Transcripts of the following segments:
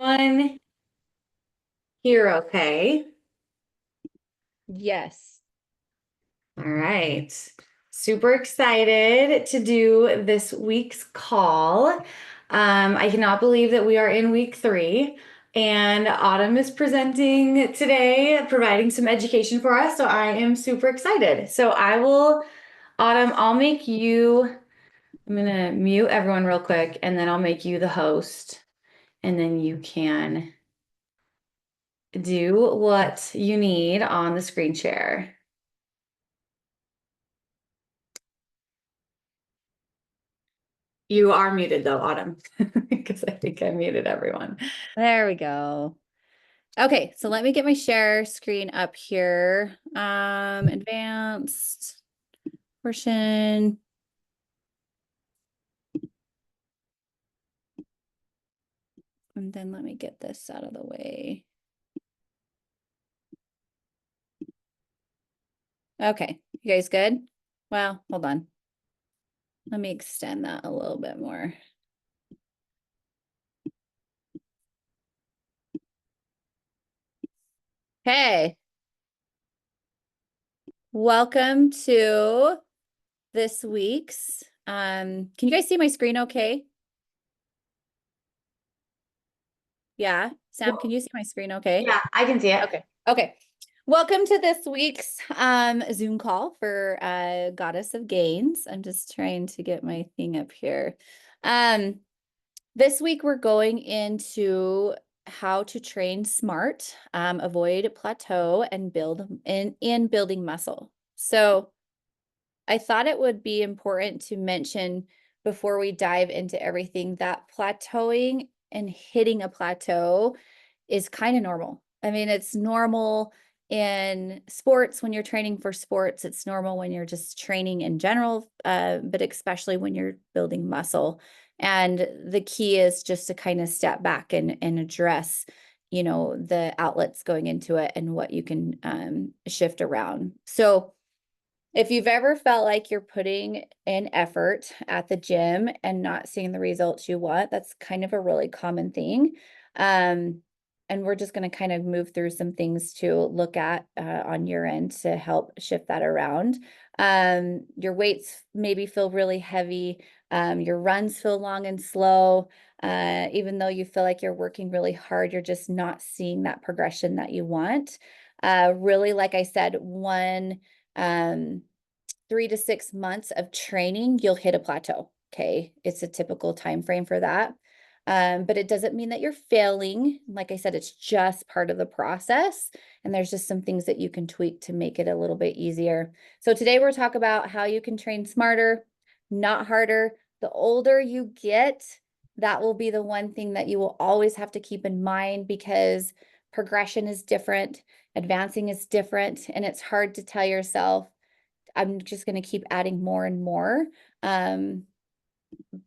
One here, okay? Yes. All right. Super excited to do this week's call. I cannot believe that we are in week 3 and Autumn is presenting today, providing some education for us. So I am super excited. Autumn, I'm gonna mute everyone real quick and then I'll make you the host and then you can do what you need on the screen share. You are muted though, Autumn, because I think I muted everyone. There we go. Okay, so let me get my share screen up here. Advanced portion. And then let me get this out of the way. Okay, you guys good? Well, hold on. Let me extend that a little bit more. Okay. Welcome to this week's. Can you guys see my screen okay? Yeah. Sam, can Well, you see my screen okay? yeah, I can see it. Okay. Okay. Welcome to this week's Zoom call for Goddess of Gains. I'm just trying to get my thing up here. This week we're going into how to train smart, avoid plateau, and build in building muscle. So I thought it would be important to mention before we dive into everything that plateauing and hitting a plateau is kind of normal. I mean, it's normal in sports when you're training for sports. It's normal when you're just training in general, but especially when you're building muscle. And the key is just to kind of step back and address, the outlets going into it and what you can shift around. So if you've ever felt like you're putting in effort at the gym and not seeing the results you want, that's kind of a really common thing. And we're just going to kind of move through some things to look at on your end to help shift that around. Your weights maybe feel really heavy. Your runs feel long and slow. Even though you feel like you're working really hard, you're just not seeing that progression that you want. Really, like I said, um, 3 to 6 months of training, you'll hit a plateau. Okay. It's a typical time frame for that. But it doesn't mean that you're failing. Like I said, it's just part of the process. And there's just some things that you can tweak to make it a little bit easier. So today we're talking about how you can train smarter, not harder. The older you get, that will be the one thing that you will always have to keep in mind because progression is different, advancing is different, and it's hard to tell yourself, I'm just going to keep adding more and more. Um,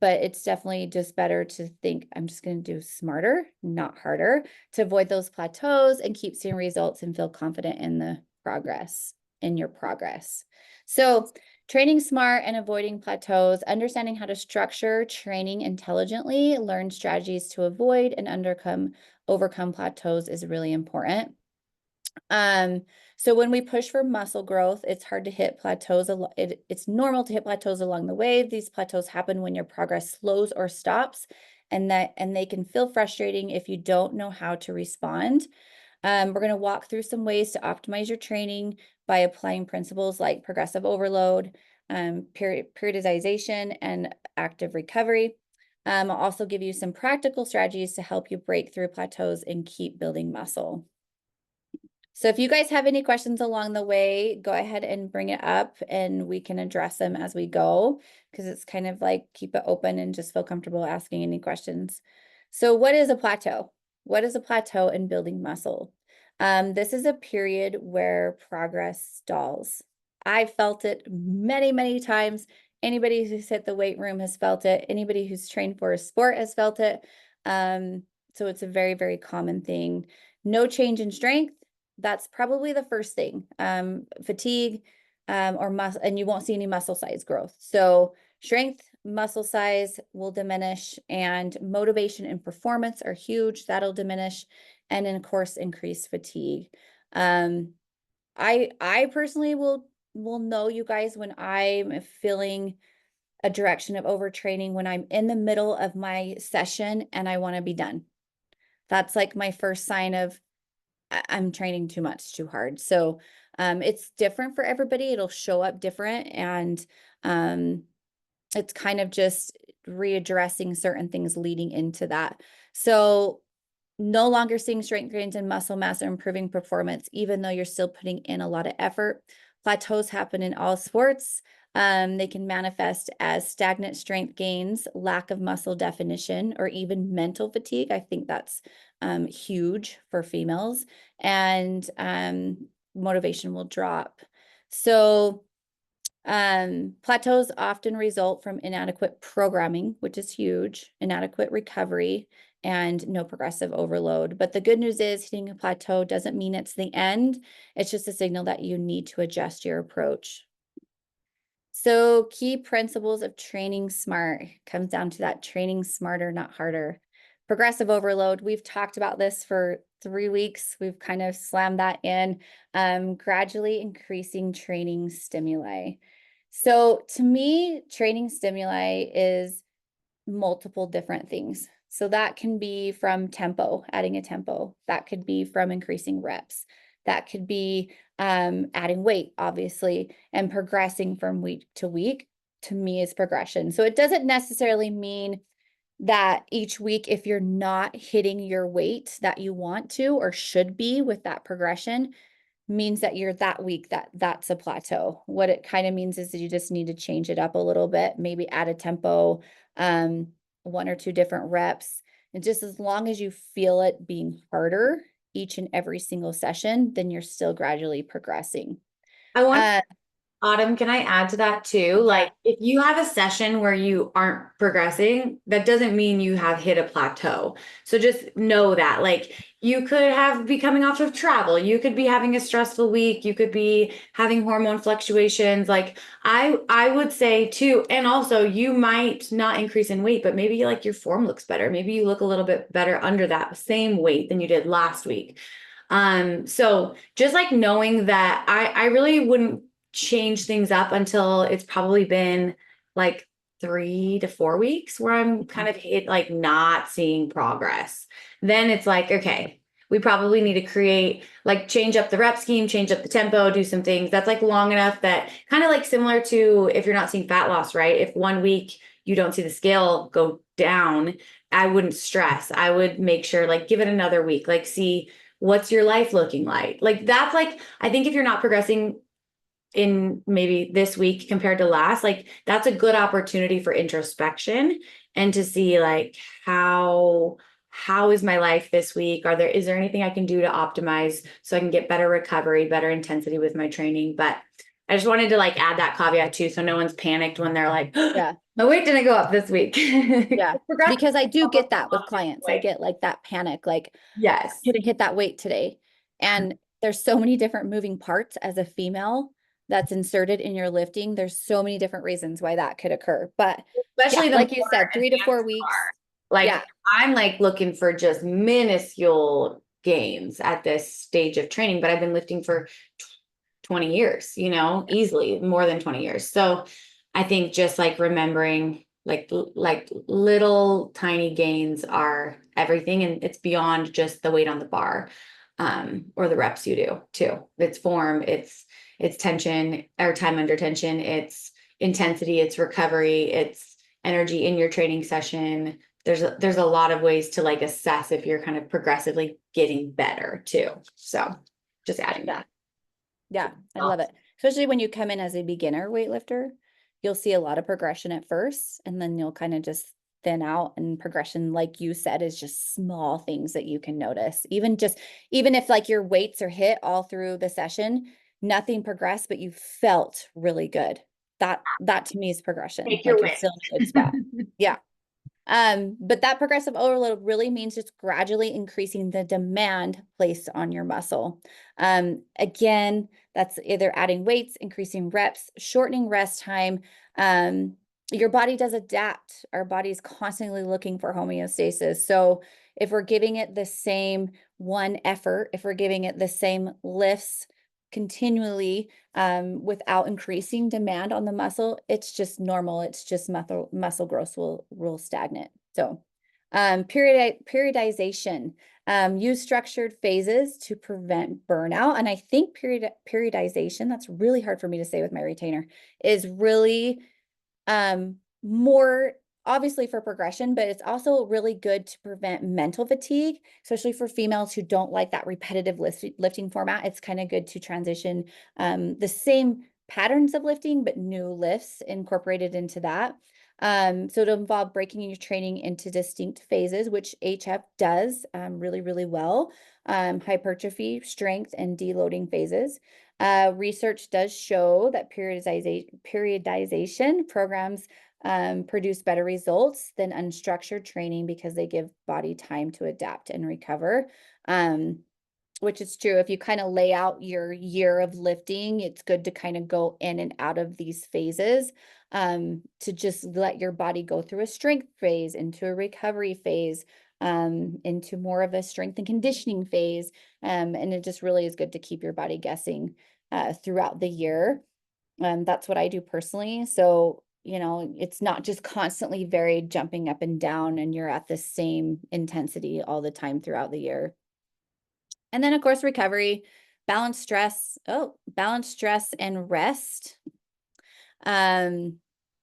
but it's definitely just better to think I'm just going to do smarter, not harder, to avoid those plateaus and keep seeing results and feel confident in the progress, in your progress. So training smart and avoiding plateaus, understanding how to structure training intelligently, learn strategies to avoid and overcome plateaus is really important. Um, so when we push for muscle growth, it's hard to hit plateaus. It's normal to hit plateaus along the way. These plateaus happen when your progress slows or stops, and they can feel frustrating if you don't know how to respond. We're going to walk through some ways to optimize your training by applying principles like progressive overload, periodization, and active recovery. I'll also give you some practical strategies to help you break through plateaus and keep building muscle. So if you guys have any questions along the way, go ahead and bring it up and we can address them as we go, because it's kind of like keep it open and just feel comfortable asking any questions. So what is a plateau? What is a plateau in building muscle? This is a period where progress stalls. I felt it many, many times. Anybody who's hit the weight room has felt it. Anybody who's trained for a sport has felt it. So it's a very, very common thing. No change in strength. That's probably the first thing. Fatigue or muscle, and you won't see any muscle size growth. So strength muscle size will diminish, and motivation and performance are huge. That'll diminish. And then of course, increased fatigue. Um, I personally will know, you guys, when I'm feeling a direction of overtraining, when I'm in the middle of my session and I want to be done. That's like my first sign of I'm training too much, too hard. So it's different for everybody. It'll show up different, and um, it's kind of just readdressing certain things leading into that. So no longer seeing strength gains and muscle mass or improving performance, even though you're still putting in a lot of effort. Plateaus happen in all sports. They can manifest as stagnant strength gains, lack of muscle definition, or even mental fatigue. I think that's huge for females, and motivation will drop. So plateaus often result from inadequate programming, which is huge, inadequate recovery, and no progressive overload. But the good news is hitting a plateau doesn't mean it's the end. It's just a signal that you need to adjust your approach. So key principles of training smart comes down to that: training smarter, not harder. Progressive overload. We've talked about this for 3 weeks. We've kind of slammed that in. Gradually increasing training stimuli. So to me, training stimuli is multiple different things. So that can be from tempo, adding a tempo. That could be from increasing reps. That could be adding weight, obviously, and progressing from week to week. To me, is progression. So it doesn't necessarily mean that each week, if you're not hitting your weight that you want to or should be with that progression, means that you're that week that's a plateau. What it kind of means is that you just need to change it up a little bit, maybe add a tempo, um, 1 or 2 different reps. And just as long as you feel it being harder each and every single session, then you're still gradually progressing. I want Uh, Autumn, can I add to that too? yeah, Like, if you have a session where you aren't progressing, that doesn't mean you have hit a plateau. So just know that. Like, you could have be coming off of travel. You could be having a stressful week. You could be having hormone fluctuations. Like, I would say too, and also you might not increase in weight, but maybe like your form looks better. Maybe you look a little bit better under that same weight than you did last week. So just like knowing that I really wouldn't change things up until it's probably been like 3 to 4 weeks where I'm kind of hit like not seeing progress. Then it's like, okay, we probably need to create like change up the rep scheme, change up the tempo, do some things that's like long enough that kind of like similar to if you're not seeing fat loss, right? If 1 week you don't see the scale go down, I wouldn't stress. I would make sure like give it another week, like see what's your life looking like. Like that's like I think if you're not progressing in maybe this week compared to last, like that's a good opportunity for introspection and to see like how is my life this week? Is there anything I can do to optimize so I can get better recovery, better intensity with my training? But I just wanted to like add that caveat too, so no one's panicked when they're like, yeah, my weight didn't go up this week. yeah. Progress Because I do almost get that with clients. I way. get like that panic, like Yes. couldn't hit that weight today. And there's so many different moving parts as a female that's inserted in your lifting. There's so many different reasons why that could occur. But yeah, Especially the more like you said, 3 to 4 weeks. advanced are. Like Yeah. I'm like looking for just minuscule gains at this stage of training, but I've been lifting for 20 years, easily more than 20 years. So I think just like remembering like little tiny gains are everything, and it's beyond just the weight on the bar or the reps you do too. It's form, it's tension or time under tension, it's intensity, it's recovery, it's energy in your training session. There's a lot of ways to like assess if you're kind of progressively getting better too. So just adding Yeah. that. Yeah. I love it. Especially when you come in as a beginner weightlifter, you'll see a lot of progression at first, and then you'll kind of just thin out, and progression, like you said, is just small things that you can notice. Even if like your weights are hit all through the session, nothing progressed, but you felt really good. That to me is progression. Take your Like you're still in a good spot. wins. Yeah. But that progressive overload really means just gradually increasing the demand placed on your muscle. Again, that's either adding weights, increasing reps, shortening rest time, your body does adapt. Our body is constantly looking for homeostasis. So if we're giving it the same one effort, if we're giving it the same lifts continually, without increasing demand on the muscle, it's just normal. It's just muscle growth will stagnate. So periodization. Use structured phases to prevent burnout. And I think periodization, that's really hard for me to say with my retainer, is really more obviously for progression, but it's also really good to prevent mental fatigue, especially for females who don't like that repetitive lifting format. It's kind of good to transition the same patterns of lifting, but new lifts incorporated into that. So it'll involve breaking your training into distinct phases, which HF does really, really well. Hypertrophy, strength, and deloading phases. Research does show that periodization programs produce better results than unstructured training because they give body time to adapt and recover. Which is true. If you kind of lay out your year of lifting, it's good to kind of go in and out of these phases, to just let your body go through a strength phase, into a recovery phase, into more of a strength and conditioning phase. And it just really is good to keep your body guessing throughout the year. That's what I do personally. So, it's not just constantly varied, jumping up and down, and you're at the same intensity all the time throughout the year. And then, of course, recovery, balance stress and rest. Um,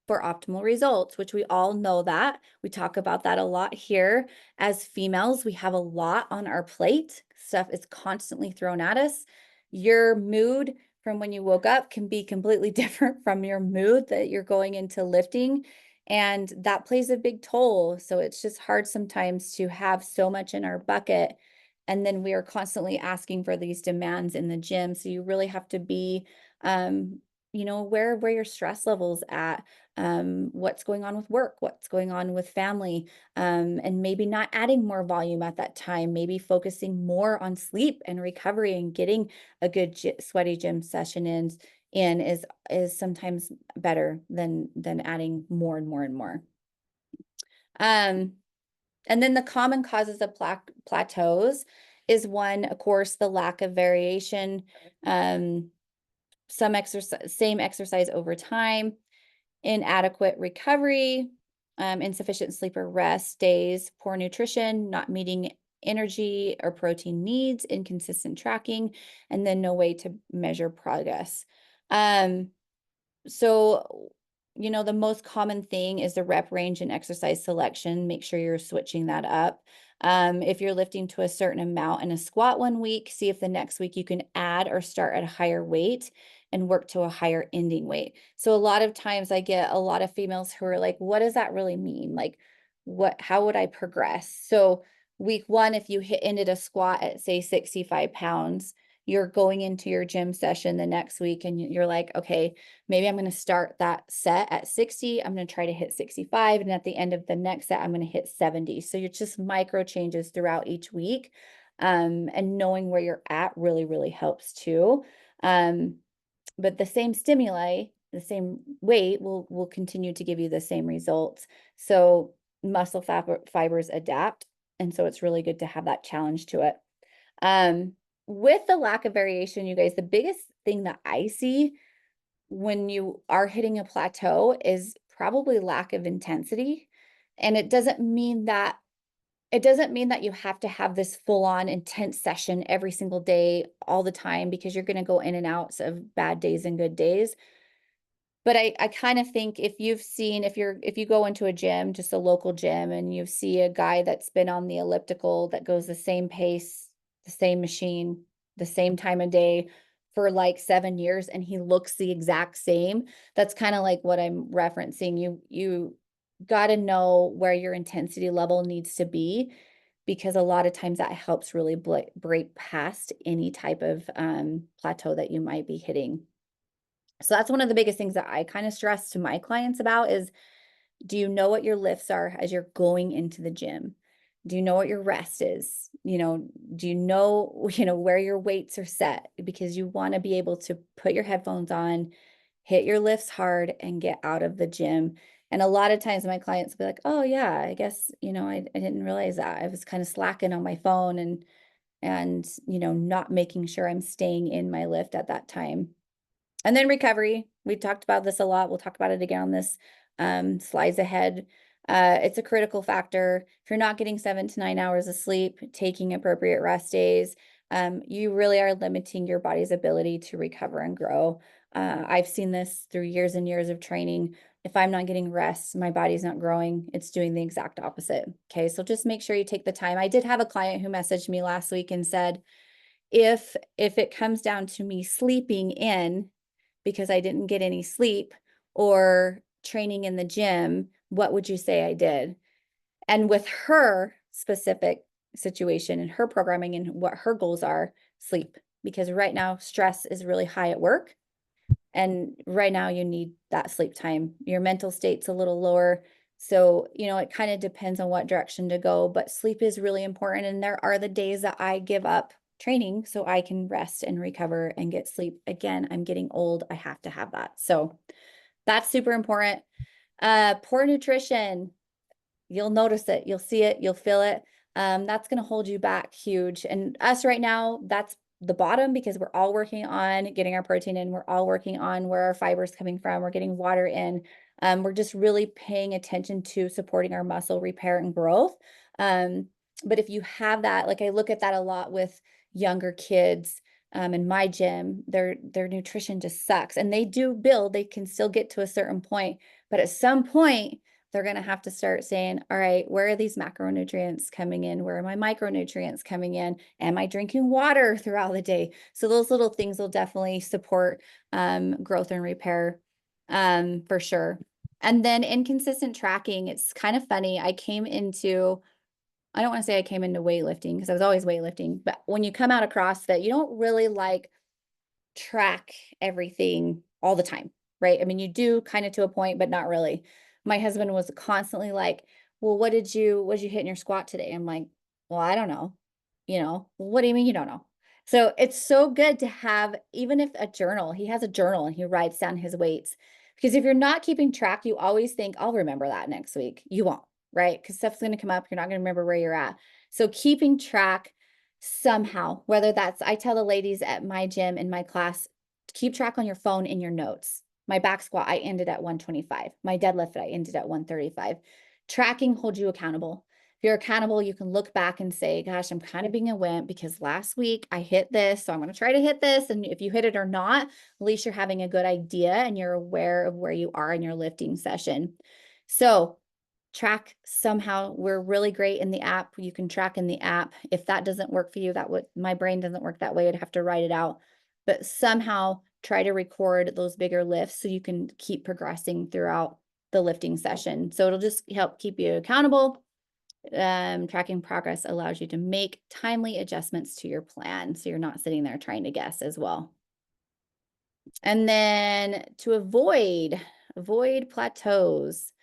for optimal results, which we all know that. We talk about that a lot here. As females, we have a lot on our plate. Stuff is constantly thrown at us. Your mood from when you woke up can be completely different from your mood that you're going into lifting. And that plays a big toll. So it's just hard sometimes to have so much in our bucket. And then we are constantly asking for these demands in the gym. So you really have to be where your stress levels at, what's going on with work, what's going on with family, and maybe not adding more volume at that time, maybe focusing more on sleep and recovery and getting a good sweaty gym session in is sometimes better than adding more and more and more. Um, and then the common causes of plateaus is one, of course, the lack of variation. Same exercise over time, inadequate recovery, insufficient sleep or rest days, poor nutrition, not meeting energy or protein needs, inconsistent tracking, and then no way to measure progress. So, the most common thing is the rep range and exercise selection. Make sure you're switching that up. If you're lifting to a certain amount in a squat one week, see if the next week you can add or start at a higher weight and work to a higher ending weight. So a lot of times I get a lot of females who are like, what does that really mean? Like, how would I progress? So week one, if you ended a squat at say 65 pounds, you're going into your gym session the next week and you're like, okay, maybe I'm going to start that set at 60. I'm going to try to hit 65. And at the end of the next set, I'm going to hit 70. So you're just micro changes throughout each week. And knowing where you're at really, really helps too. But the same stimuli, the same weight will continue to give you the same results. So muscle fibers adapt. And so it's really good to have that challenge to it. With the lack of variation, you guys, the biggest thing that I see when you are hitting a plateau is probably lack of intensity. And it doesn't mean that you have to have this full on intense session every single day all the time, because you're going to go in and out of bad days and good days. But I kind of think if you go into a gym, just a local gym, and you see a guy that's been on the elliptical that goes the same pace, the same machine, the same time of day for like 7 years, and he looks the exact same, that's kind of like what I'm referencing. You got to know where your intensity level needs to be, because a lot of times that helps really break past any type of plateau that you might be hitting. So that's one of the biggest things that I kind of stress to my clients about is, do you know what your lifts are as you're going into the gym? Do you know what your rest is? Do you know, where your weights are set? Because you want to be able to put your headphones on, hit your lifts hard, and get out of the gym And a lot of times my clients will be like, oh yeah, I guess, I didn't realize that. I was kind of slacking on my phone and not making sure I'm staying in my lift at that time. And then recovery. We talked about this a lot. We'll talk about it again on this slides ahead. It's a critical factor. If you're not getting 7 to 9 hours of sleep, taking appropriate rest days, you really are limiting your body's ability to recover and grow. I've seen this through years and years of training. If I'm not getting rest, my body's not growing. It's doing the exact opposite. Okay, so just make sure you take the time. I did have a client who messaged me last week and said, if it comes down to me sleeping in because I didn't get any sleep or training in the gym, what would you say I did? And with her specific situation and her programming and what her goals are, sleep. Because right now, stress is really high at work. And right now, you need that sleep time. Your mental state's a little lower. So, it kind of depends on what direction to go, but sleep is really important. And there are the days that I give up training so I can rest and recover and get sleep. Again, I'm getting old. I have to have that. So that's super important. Poor nutrition, you'll notice it, you'll see it, you'll feel it. That's going to hold you back huge. And us right now, that's the bottom because we're all working on getting our protein in. We're all working on where our fiber is coming from. We're getting water in. We're just really paying attention to supporting our muscle repair and growth. Um, but if you have that, like I look at that a lot with younger kids in my gym, their nutrition just sucks. And they do build, they can still get to a certain point, but at some point, they're going to have to start saying, all right, where are these macronutrients coming in? Where are my micronutrients coming in? Am I drinking water throughout the day? So those little things will definitely support growth and repair for sure. And then inconsistent tracking. It's kind of funny. I don't want to say I came into weightlifting because I was always weightlifting, but when you come out of CrossFit, you don't really like track everything all the time, right? I mean, you do kind of to a point, but not really. My husband was constantly like, well, what did you hit in your squat today? I'm like, well, I don't know. What do you mean you don't know? So it's so good to have, even if a journal, he has a journal and he writes down his weights. Because if you're not keeping track, you always think, I'll remember that next week. You won't, right? Because stuff's going to come up. You're not going to remember where you're at. So keeping track somehow, whether that's, I tell the ladies at my gym in my class, keep track on your phone in your notes. My back squat, I ended at 125. My deadlift, I ended at 135. Tracking holds you accountable. If you're accountable, you can look back and say, gosh, I'm kind of being a wimp because last week I hit this. So I'm going to try to hit this. And if you hit it or not, at least you're having a good idea and you're aware of where you are in your lifting session. So track somehow. We're really great in the app. You can track in the app. If that doesn't work for you, my brain doesn't work that way. I'd have to write it out. But somehow try to record those bigger lifts so you can keep progressing throughout the lifting session. So it'll just help keep you accountable. Tracking progress allows you to make timely adjustments to your plan. So you're not sitting there trying to guess as well. And then to avoid plateaus.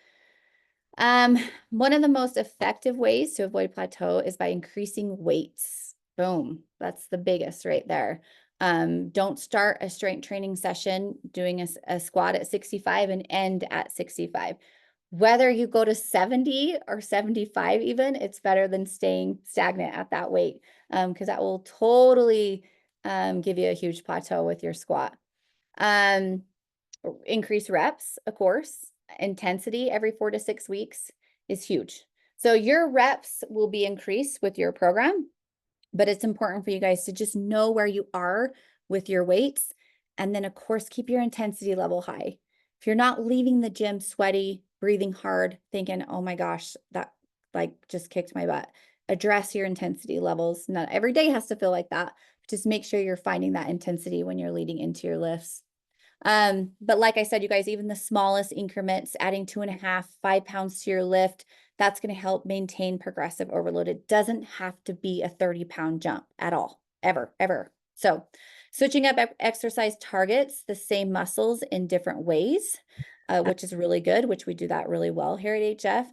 One of the most effective ways to avoid plateau is by increasing weights. Boom. That's the biggest right there. Don't start a strength training session doing a squat at 65 and end at 65. Whether you go to 70 or 75 even, it's better than staying stagnant at that weight because that will totally give you a huge plateau with your squat. Um, Increase reps, of course. Intensity every 4 to 6 weeks is huge. So your reps will be increased with your program, but it's important for you guys to just know where you are with your weights. And then, of course, keep your intensity level high. If you're not leaving the gym sweaty, breathing hard, thinking, oh my gosh, that like just kicked my butt, address your intensity levels. Not every day has to feel like that. Just make sure you're finding that intensity when you're leading into your lifts. But like I said, you guys, even the smallest increments, adding 2.5, 5 pounds to your lift, that's going to help maintain progressive overload. It doesn't have to be a 30-pound jump at all, ever, ever. So switching up exercise targets, the same muscles in different ways, which is really good, which we do that really well here at HF.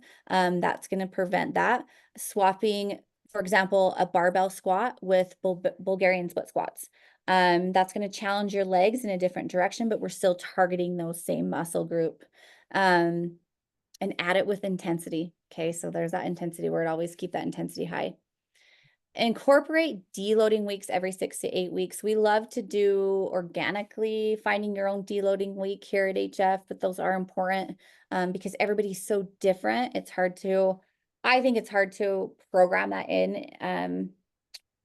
That's going to prevent that. Swapping, for example, a barbell squat with Bulgarian split squats. That's going to challenge your legs in a different direction, but we're still targeting those same muscle group. and add it with intensity. Okay, so there's that intensity word. Always keep that intensity high. Incorporate deloading weeks every 6 to 8 weeks. We love to do organically finding your own deloading week here at HF, but those are important because everybody's so different. I think it's hard to program that in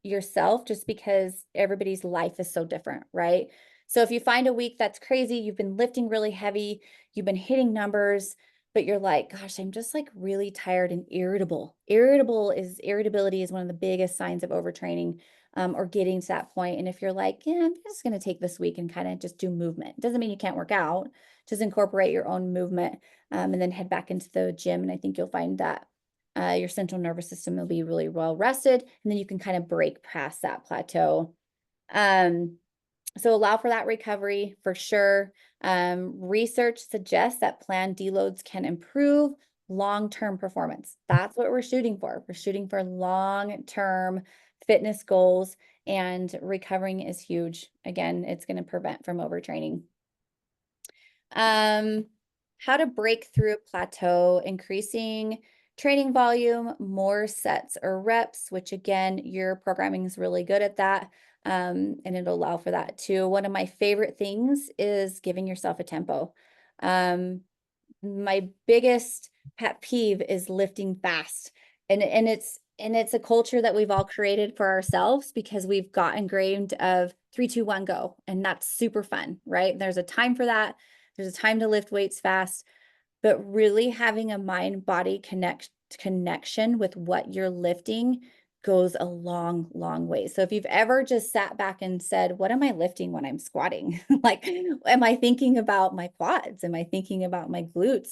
yourself just because everybody's life is so different, right? So if you find a week that's crazy, you've been lifting really heavy, you've been hitting numbers, but you're like, gosh, I'm just like really tired and irritable. Irritability is one of the biggest signs of overtraining or getting to that point. And if you're like, yeah, I'm just going to take this week and kind of just do movement, it doesn't mean you can't work out, just incorporate your own movement and then head back into the gym. And I think you'll find that your central nervous system will be really well rested, and then you can kind of break past that plateau. Um, so allow for that recovery for sure. Research suggests that planned deloads can improve long-term performance. That's what we're shooting for. We're shooting for long-term fitness goals, and recovering is huge. Again, it's going to prevent from overtraining. Um, how to break through a plateau, increasing training volume, more sets or reps, which again, your programming is really good at that. And it'll allow for that too. One of my favorite things is giving yourself a tempo. My biggest pet peeve is lifting fast. And it's a culture that we've all created for ourselves because we've got ingrained of 3, 2, 1, go. And that's super fun, right? There's a time for that. There's a time to lift weights fast, but really having a mind body connection with what you're lifting goes a long, long way. So if you've ever just sat back and said, what am I lifting when I'm squatting? Like, am I thinking about my quads? Am I thinking about my glutes?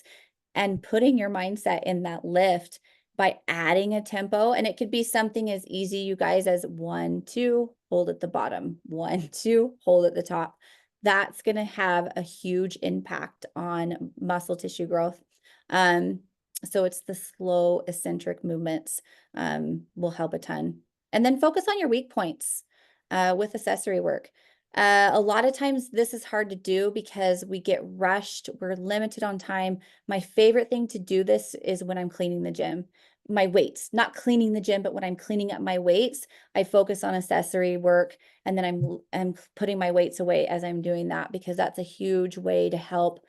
And putting your mindset in that lift by adding a tempo. And it could be something as easy, you guys, as 1, 2, hold at the bottom, 1, 2, hold at the top. That's going to have a huge impact on muscle tissue growth. So it's the slow eccentric movements will help a ton. And then focus on your weak points with accessory work. A lot of times this is hard to do because we get rushed. We're limited on time. My favorite thing to do this is when I'm cleaning the gym. My weights, not cleaning the gym, but when I'm cleaning up my weights, I focus on accessory work, and then I'm putting my weights away as I'm doing that because that's a huge way to help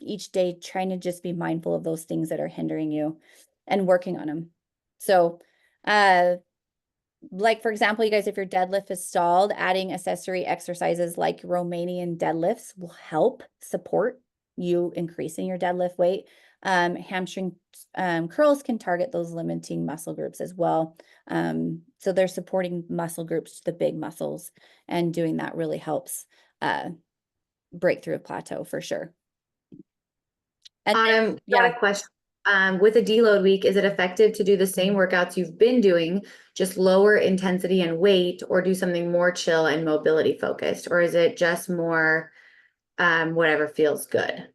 each day, trying to just be mindful of those things that are hindering you and working on them. So like for example, you guys, if your deadlift is stalled, adding accessory exercises like Romanian deadlifts will help support you increasing your deadlift weight. Hamstring curls can target those limiting muscle groups as well. So they're supporting muscle groups, the big muscles, and doing that really helps break through a plateau for sure. And then, Got yeah, a question. With a deload week, is it effective to do the same workouts you've been doing, just lower intensity and weight, or do something more chill and mobility focused? Or is it just more whatever feels good?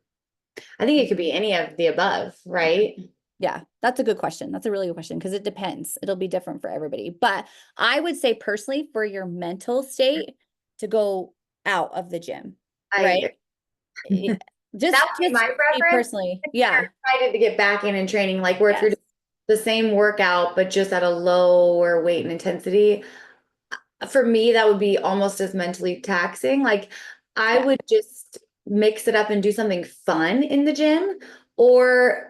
I think it could be any of the above, right? yeah, that's a good question. That's a really good question because it depends. It'll be different for everybody. But I would say personally, for your mental state, to go out of the gym, I right? agree. It- That just would be just my me preference. personally. I'm Yeah. excited to get back in and training, like where if you're Yes. doing the same workout, but just at a lower weight and intensity, for me, that would be almost as mentally taxing. Like I Yeah. would just mix it up and do something fun in the gym, or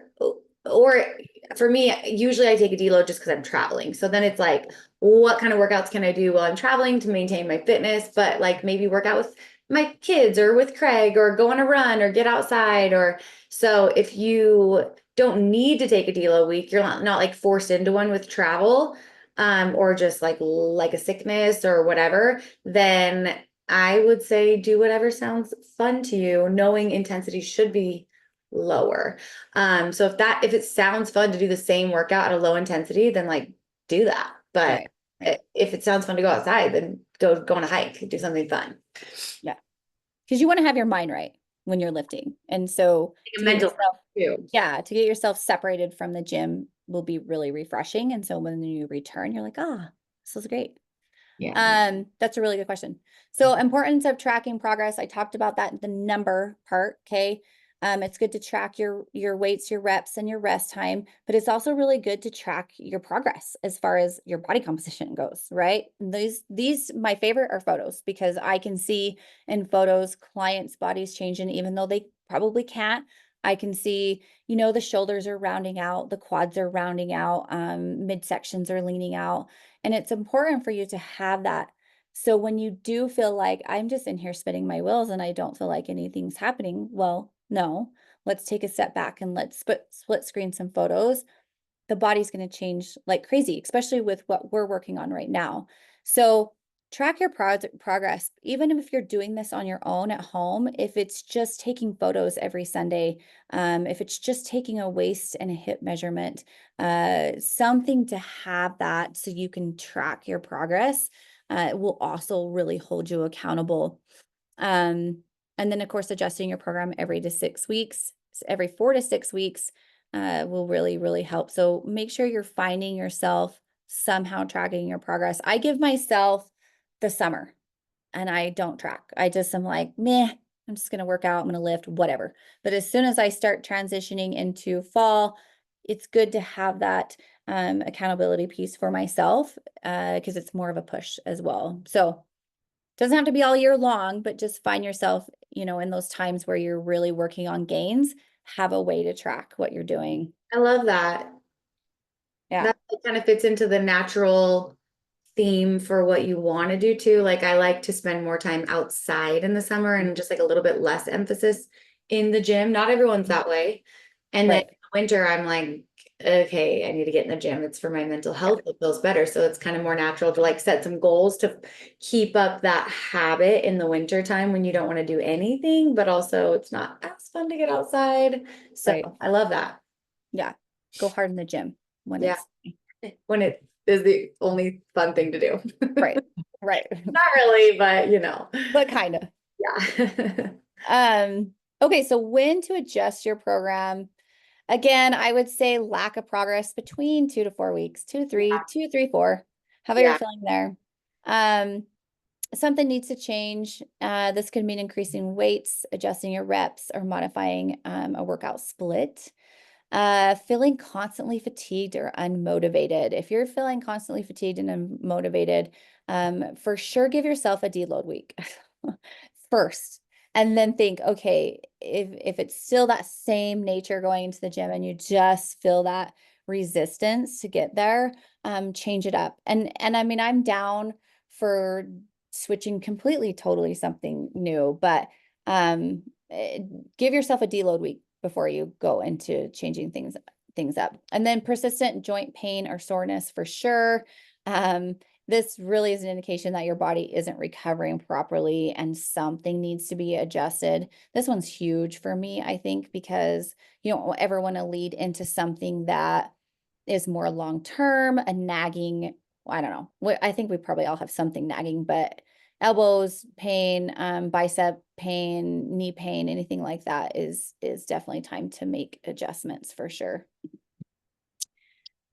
or for me, usually I take a deload just because I'm traveling. So then it's like, what kind of workouts can I do while I'm traveling to maintain my fitness? But like maybe work out with my kids or with Craig or go on a run or get outside. Or so if you don't need to take a deload week, you're not like forced into one with travel, or just like a sickness or whatever, then I would say do whatever sounds fun to you, knowing intensity should be lower. So if it sounds fun to do the same workout at a low intensity, then like do that. But Right. Right. if it sounds fun to go outside, then go on a hike, do something fun. Yeah. Because you want to have your mind right when you're lifting. And so Like to a get mental yourself, too. yeah, to get yourself separated from the gym will be really refreshing. And so when you return, you're like, ah, this was great. Yeah. That's a really good question. So importance of tracking progress. I talked about that, the number part. Okay. It's good to track your weights, your reps, and your rest time, but it's also really good to track your progress as far as your body composition goes, right? These my favorite are photos because I can see in photos clients' bodies changing, even though they probably can't. I can see, the shoulders are rounding out, the quads are rounding out, midsections are leaning out, and it's important for you to have that. So when you do feel like I'm just in here spinning my wheels and I don't feel like anything's happening, well, no, let's take a step back and let's split screen some photos. The body's going to change like crazy, especially with what we're working on right now. So track your progress, even if you're doing this on your own at home. If it's just taking photos every Sunday, if it's just taking a waist and a hip measurement, something to have that so you can track your progress, will also really hold you accountable. Um, and then of course, adjusting your program every 4 to 6 weeks, will really, really help. So make sure you're finding yourself somehow tracking your progress. I give myself the summer and I don't track. I just am like, meh, I'm just going to work out. I'm going to lift, whatever. But as soon as I start transitioning into fall, it's good to have that accountability piece for myself, because it's more of a push as well. So doesn't have to be all year long, but just find yourself, in those times where you're really working on gains, have a way to track what you're doing. I love that. Yeah. That kind of fits into the natural theme for what you want to do too. Like I like to spend more time outside in the summer and just like a little bit less emphasis in the gym. Not everyone's that way. And then in Right. the winter, I'm like, okay, I need to get in the gym. It's for my mental Yeah. health. It feels better. So it's kind of more natural to like set some goals to keep up that habit in the winter time when you don't want to do anything, but also it's not as fun to get outside. So Right. I love that. Yeah. Go hard in the gym when Yeah. it's When it is the only fun thing to do. right. Right. Not really, but But kind of. yeah. Okay, so when to adjust your program? Again, I would say lack of progress between 2 to 4 weeks, 2 to 3, 4, however you're Yeah. feeling there. Um, Something needs to change. This could mean increasing weights, adjusting your reps, or modifying a workout split. Feeling constantly fatigued or unmotivated. If you're feeling constantly fatigued and unmotivated, for sure give yourself a deload week first. And then think, okay, if it's still that same nature going into the gym and you just feel that resistance to get there, change it up. And I mean, I'm down for switching completely, totally something new, but um, eh, give yourself a deload week before you go into changing things up. And then persistent joint pain or soreness for sure. Um, this really is an indication that your body isn't recovering properly and something needs to be adjusted. This one's huge for me, I think, because you don't ever want to lead into something that is more long term, a nagging. I don't know. I think we probably all have something nagging, but elbows pain, bicep pain, knee pain, anything like that is definitely time to make adjustments for sure.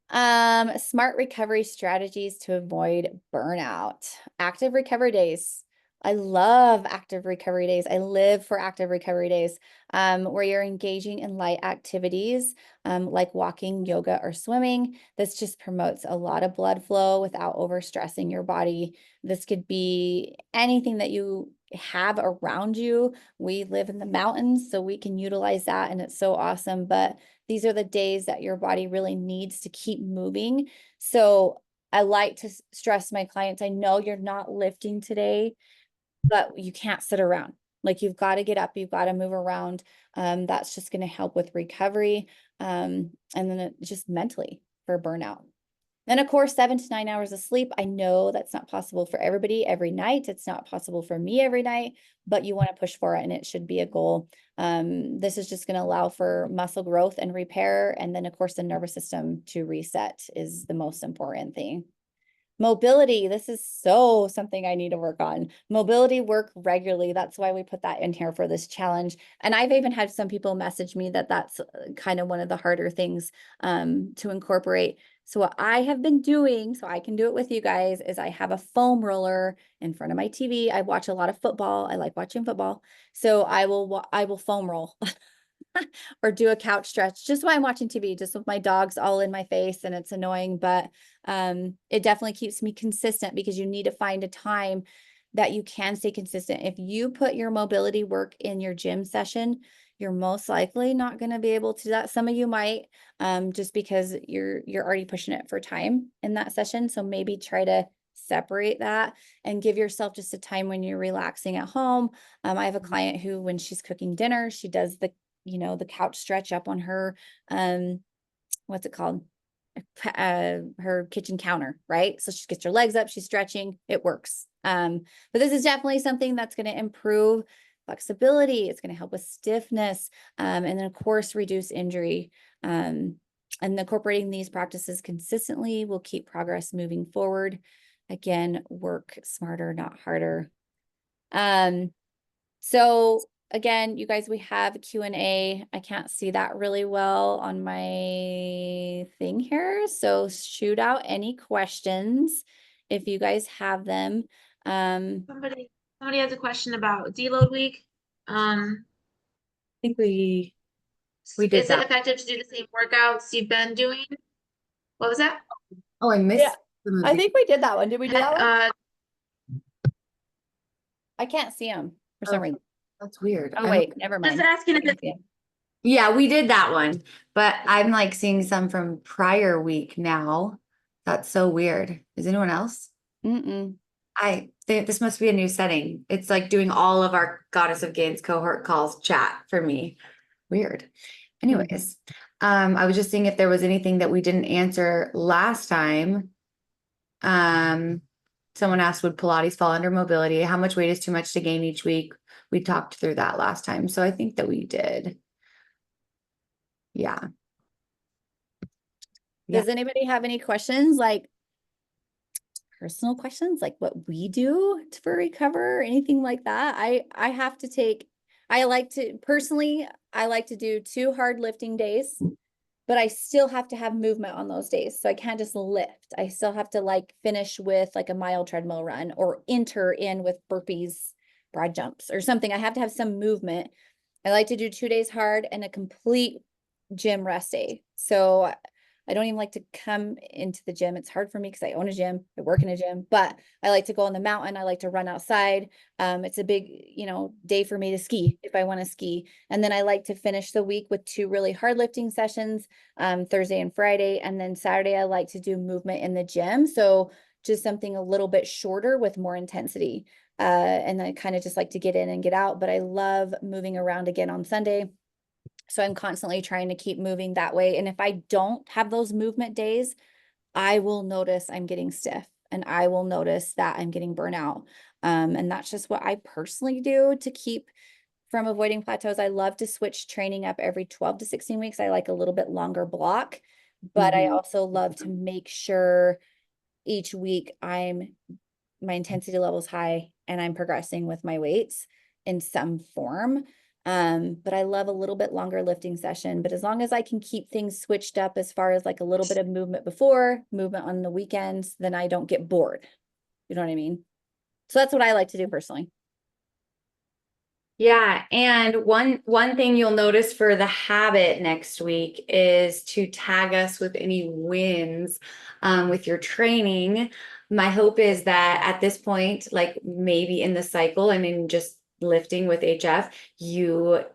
Smart recovery strategies to avoid burnout. Active recovery days. I love active recovery days. I live for active recovery days, where you're engaging in light activities, like walking, yoga, or swimming. This just promotes a lot of blood flow without overstressing your body. This could be anything that you have around you. We live in the mountains, so we can utilize that, and it's so awesome. But these are the days that your body really needs to keep moving. So I like to stress my clients, I know you're not lifting today, but you can't sit around. Like you've got to get up, you've got to move around. That's just going to help with recovery. And then just mentally for burnout. And of course, 7 to 9 hours of sleep. I know that's not possible for everybody every night. It's not possible for me every night, but you want to push for it and it should be a goal. This is just going to allow for muscle growth and repair. And then, of course, the nervous system to reset is the most important thing. Mobility, this is so something I need to work on. Mobility work regularly. That's why we put that in here for this challenge. And I've even had some people message me that that's kind of one of the harder things to incorporate. So what I have been doing, so I can do it with you guys, is I have a foam roller in front of my TV. I watch a lot of football. I like watching football. So I will foam roll. or do a couch stretch just while I'm watching TV, just with my dogs all in my face, and it's annoying, but it definitely keeps me consistent because you need to find a time that you can stay consistent. If you put your mobility work in your gym session, you're most likely not going to be able to do that. Some of you might, just because you're already pushing it for time in that session. So maybe try to separate that and give yourself just a time when you're relaxing at home. I have a client who, when she's cooking dinner, she does the couch stretch up on her, what's it called? Her kitchen counter, right? So she gets her legs up, she's stretching, it works. But this is definitely something that's going to improve flexibility. It's going to help with stiffness, and then of course, reduce injury. And incorporating these practices consistently will keep progress moving forward. Again, work smarter, not harder. So again, you guys, we have a Q&A. I can't see that really well on my thing here. So shoot out any questions if you guys have them. Somebody has a question about deload week. I think we did Is it that. effective to do the same workouts you've been doing? What was that? Oh, I missed. Yeah, I think we did that one. Did we do that one? I can't see them for some reason. That's weird. Oh, wait, never mind. Just asking if it's Yeah, we did that one, but I'm like seeing some from prior week now. That's so weird. Is anyone else? Mm-mm. I think this must be a new setting. It's like doing all of our Goddess of Gains cohort calls chat for me. Weird. Anyways, I was just seeing if there was anything that we didn't answer last time. Someone asked, would Pilates fall under mobility? How much weight is too much to gain each week? We talked through that last time, so I think that we did. Yeah. Does anybody have any questions, like personal questions, like what we do for recover or anything like that? I have to take, I like to personally, I like to do 2 hard lifting days, but I still have to have movement on those days. So I can't just lift. I still have to like finish with like a mile treadmill run or enter in with burpees, broad jumps or something. I have to have some movement. I like to do 2 days hard and a complete gym rest day. So I don't even like to come into the gym. It's hard for me because I own a gym, I work in a gym, but I like to go on the mountain. I like to run outside. It's a big, day for me to ski if I want to ski. And then I like to finish the week with 2 really hard lifting sessions, Thursday and Friday. And then Saturday, I like to do movement in the gym. So just something a little bit shorter with more intensity. And I kind of just like to get in and get out, but I love moving around again on Sunday. So I'm constantly trying to keep moving that way. And if I don't have those movement days, I will notice I'm getting stiff and I will notice that I'm getting burnout. And that's just what I personally do to keep from avoiding plateaus. I love to switch training up every 12 to 16 weeks. I like a little bit longer block, but I also love to make sure each week my intensity level is high and I'm progressing with my weights in some form. But I love a little bit longer lifting session, but as long as I can keep things switched up as far as like a little bit of movement before, movement on the weekends, then I don't get bored. You know what I mean? So that's what I like to do personally. Yeah, and one thing you'll notice for the habit next week is to tag us with any wins with your training. My hope is that at this point, like maybe in the cycle, I mean, just lifting with HF,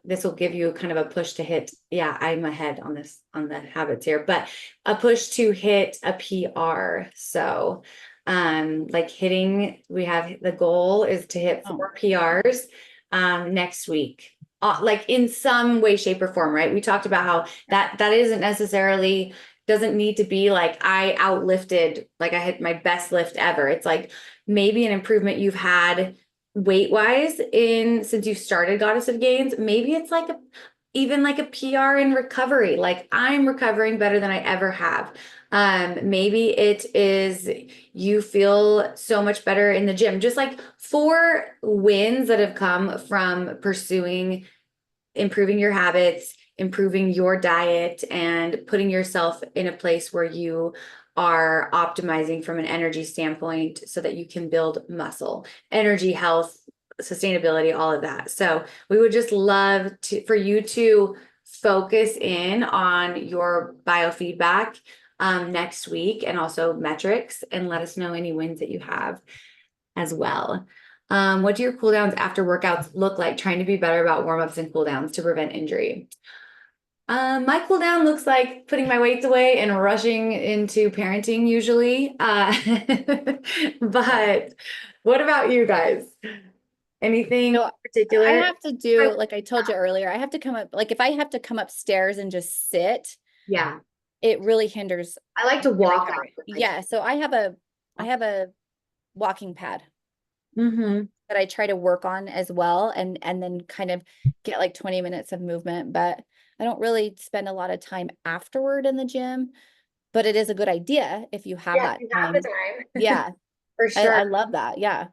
this will give you kind of a push to hit. Yeah, I'm ahead on the habits here, but a push to hit a PR. So like we have the goal is to hit 4 PRs next week, like in some way, shape, or form, right? We talked about how that isn't necessarily, doesn't need to be like I outlifted, like I had my best lift ever. It's like maybe an improvement you've had weight wise since you started Goddess of Gains. Maybe it's like even like a PR in recovery. Like I'm recovering better than I ever have. Maybe it is you feel so much better in the gym. Just like 4 wins that have come from improving your habits, improving your diet, and putting yourself in a place where you are optimizing from an energy standpoint so that you can build muscle, energy, health, sustainability, all of that. So we would just love for you to focus in on your biofeedback next week and also metrics, and let us know any wins that you have as well. What do your cool downs after workouts look like? Trying to be better about warm-ups and cool downs to prevent injury. My cool down looks like putting my weights away and rushing into parenting usually. But what about you guys? Anything No, I particular? have to do, like I told you earlier, I have to come up, like if I have to come upstairs and just sit, Yeah, it really hinders I like to the walk out. recovery. Yeah, so I have a walking pad Mm-hmm. that I try to work on as well, and then kind of get like 20 minutes of movement, but I don't really spend a lot of time afterward in the gym, but it is a good idea if you have Yeah, that you have the time. time. Yeah, For I, sure. I love that. Yeah.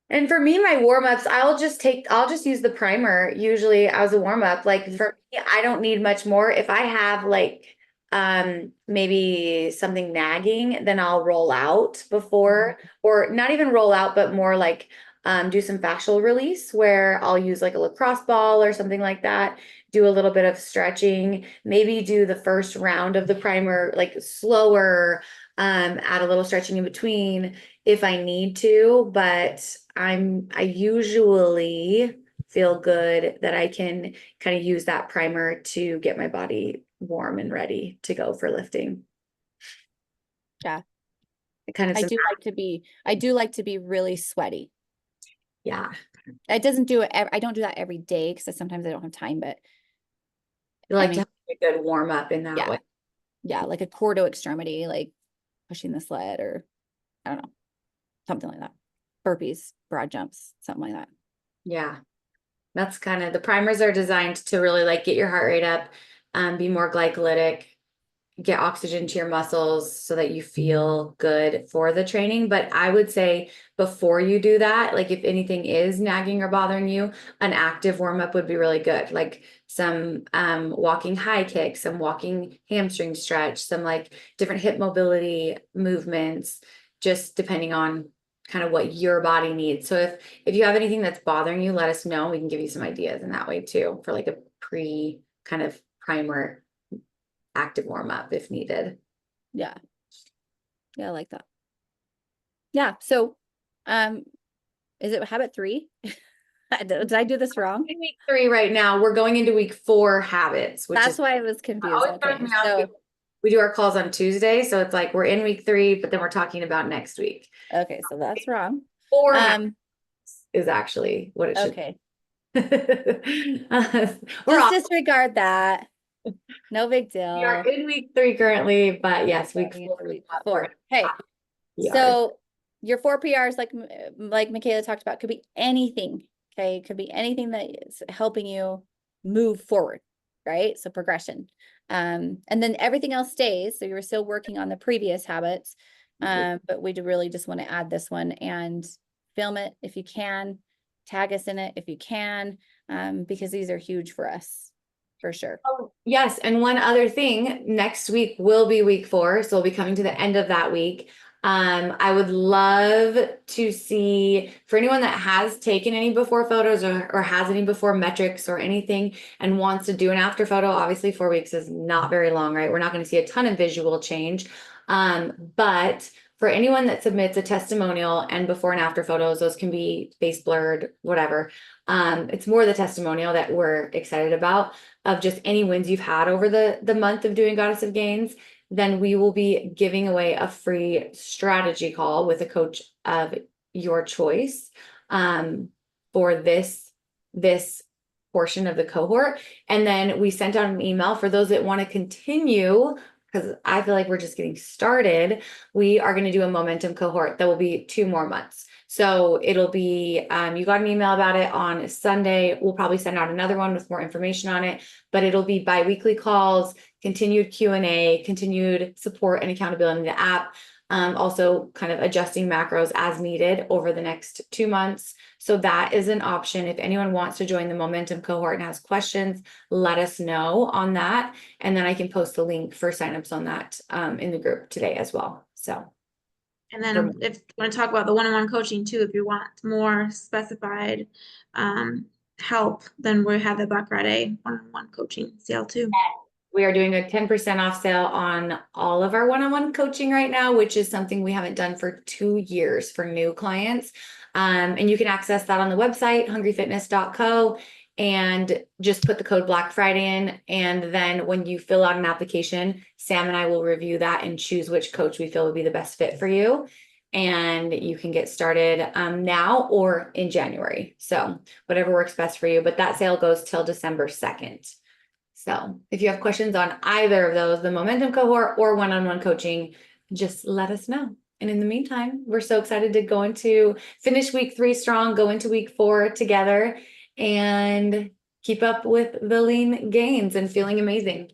And for me, my warm-ups, I'll just use the primer usually as a warm-up. Like for me, I don't need much more. If I have like maybe something nagging, then I'll roll out before, or not even roll out, but more like do some fascial release where I'll use like a lacrosse ball or something like that, do a little bit of stretching, maybe do the first round of the primer like slower, add a little stretching in between if I need to, but I usually feel good that I can kind of use that primer to get my body warm and ready to go for lifting. Yeah. It kind of I do like to be really sweaty. yeah. It doesn't do it. I don't do that every day because sometimes I don't have time, but I I like to mean, have a good warm up in that yeah, way. yeah, like a core to extremity, like pushing the sled or I don't know, something like that. Burpees, broad jumps, something like that. Yeah. That's kind of the primers are designed to really like get your heart rate up, be more glycolytic, get oxygen to your muscles so that you feel good for the training. But I would say before you do that, like if anything is nagging or bothering you, an active warm up would be really good. Like some walking high kicks, some walking hamstring stretch, some like different hip mobility movements, just depending on kind of what your body needs. So if you have anything that's bothering you, let us know. We can give you some ideas in that way too for like a pre kind of primer active warm up if needed. Yeah. Yeah, I like that. Yeah. So, is it habit 3? Did I do this wrong? In week 3 right now, we're going into week 4 habits, which That's is why I was confused. always throws Okay. me off. So, We do our calls on Tuesday, so it's like we're in week 3, but then we're talking about next week. okay, so that's wrong. 4 habits is actually what it should Okay. be. We're Just off. disregard that. No big We are deal. in week 3 currently, but yes, week Going 4 into is week what we're 4. Hey, PRs. so your 4 PRs, like Michaela talked about, could be anything. Okay, it could be anything that is helping you move forward, right? So progression. And then everything else stays. So you're still working on the previous habits. But we do really just want to add this one and film it if you can, tag us in it if you can, because these are huge for us, for sure. Oh, yes, and one other thing, next week will be week 4, so we'll be coming to the end of that week. I would love to see for anyone that has taken any before photos or has any before metrics or anything and wants to do an after photo. Obviously, 4 weeks is not very long, right? We're not going to see a ton of visual change. But for anyone that submits a testimonial and before and after photos, those can be face blurred, whatever. It's more the testimonial that we're excited about of just any wins you've had over the month of doing Goddess of Gains, then we will be giving away a free strategy call with a coach of your choice for this portion of the cohort. And then we sent out an email for those that want to continue, because I feel like we're just getting started. We are going to do a momentum cohort that will be 2 more months. So it'll be, you got an email about it on Sunday. We'll probably send out another one with more information on it, but it'll be bi-weekly calls, continued Q&A, continued support and accountability in the app. Also kind of adjusting macros as needed over the next 2 months. So that is an option. If anyone wants to join the momentum cohort and has questions, let us know on that. And then I can post the link for signups on that in the group today as well. So. And then if you want to talk about the one-on-one coaching too, if you want more specified help, then we have the Black Friday one-on-one coaching sale too. We are doing a 10% off sale on all of our one-on-one coaching right now, which is something we haven't done for 2 years for new clients. And you can access that on the website, hungryfitness.co, and just put the code Black Friday in. And then when you fill out an application, Sam and I will review that and choose which coach we feel would be the best fit for you. And you can get started now or in January. So whatever works best for you. But that sale goes till December 2nd. So if you have questions on either of those, the momentum cohort or one-on-one coaching, just let us know. And in the meantime, we're so excited to finish week 3 strong, go into week 4 together, and keep up with the lean gains and feeling amazing.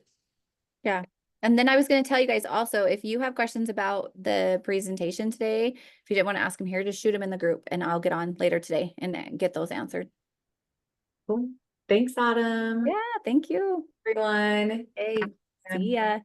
Yeah. And then I was going to tell you guys also, if you have questions about the presentation today, if you didn't want to ask them here, just shoot them in the group and I'll get on later today and get those answered. Cool. Thanks, Autumn. Yeah, thank you, Everyone. hey, see ya.